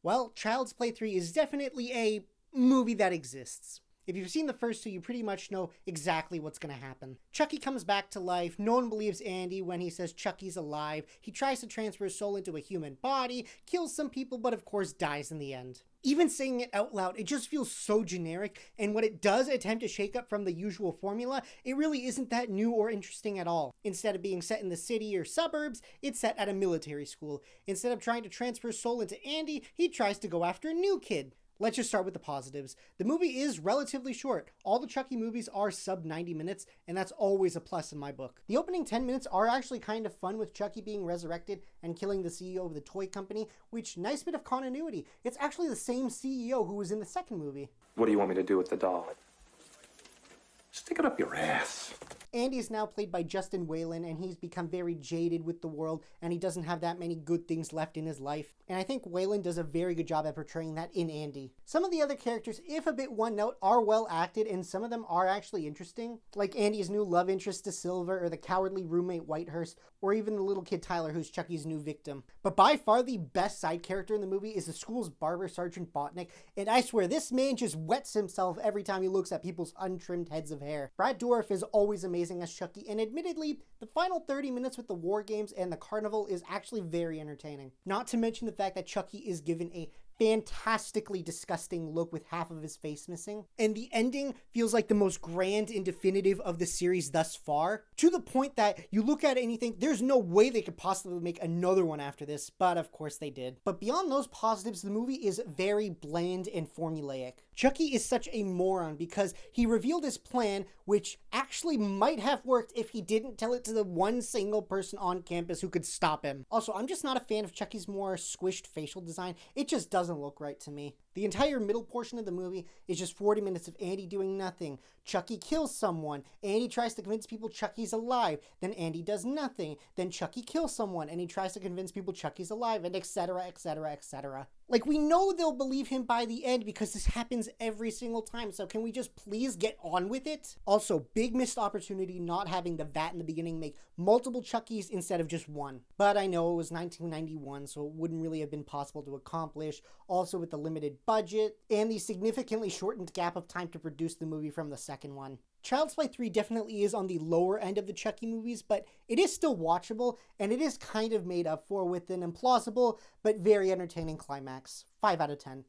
Well, Child's Play 3 is definitely a movie that exists. If you've seen the first two, you pretty much know exactly what's going to happen. Chucky comes back to life. No one believes Andy when he says Chucky's alive. He tries to transfer his soul into a human body, kills some people, but of course dies in the end. Even saying it out loud, it just feels so generic, and when it does attempt to shake up from the usual formula, it really isn't that new or interesting at all. Instead of being set in the city or suburbs, it's set at a military school. Instead of trying to transfer his soul into Andy, he tries to go after a new kid. Let's just start with the positives. The movie is relatively short. All the Chucky movies are sub 90 minutes, and that's always a plus in my book. The opening 10 minutes are actually kind of fun, with Chucky being resurrected and killing the CEO of the toy company, which, nice bit of continuity. It's actually the same CEO who was in the second movie. What do you want me to do with the doll? Stick it up your ass. Andy is now played by Justin Whalen, and he's become very jaded with the world, and he doesn't have that many good things left in his life. And I think Whalen does a very good job at portraying that in Andy. Some of the other characters, if a bit one note, are well acted, and some of them are actually interesting. Like Andy's new love interest to Silver, or the cowardly roommate Whitehurst, or even the little kid Tyler, who's Chucky's new victim. But by far the best side character in the movie is the school's barber, Sergeant Botnick, and I swear this man just wets himself every time he looks at people's untrimmed heads of hair. Brad Dourif is always amazing as Chucky, and admittedly, the final 30 minutes with the war games and the carnival is actually very entertaining. Not to mention the fact that Chucky is given a fantastically disgusting look with half of his face missing, and the ending feels like the most grand and definitive of the series thus far, to the point that you look at it and you think there's no way they could possibly make another one after this, but of course they did. But beyond those positives, the movie is very bland and formulaic. Chucky is such a moron because he revealed his plan, which actually might have worked if he didn't tell it to the one single person on campus who could stop him. Also, I'm just not a fan of Chucky's more squished facial design. It just doesn't look right to me. The entire middle portion of the movie is just 40 minutes of Andy doing nothing. Chucky kills someone. Andy tries to convince people Chucky's alive. Then Andy does nothing. Then Chucky kills someone and he tries to convince people Chucky's alive, and etc, etc, etc. Like, we know they'll believe him by the end because this happens every single time, so can we just please get on with it? Also, big missed opportunity not having the vat in the beginning make multiple Chuckies instead of just one. But I know it was 1991, so it wouldn't really have been possible to accomplish, also with the limited budget, and the significantly shortened gap of time to produce the movie from the second one. Child's Play 3 definitely is on the lower end of the Chucky movies, but it is still watchable, and it is kind of made up for with an implausible but very entertaining climax. 5 out of 10.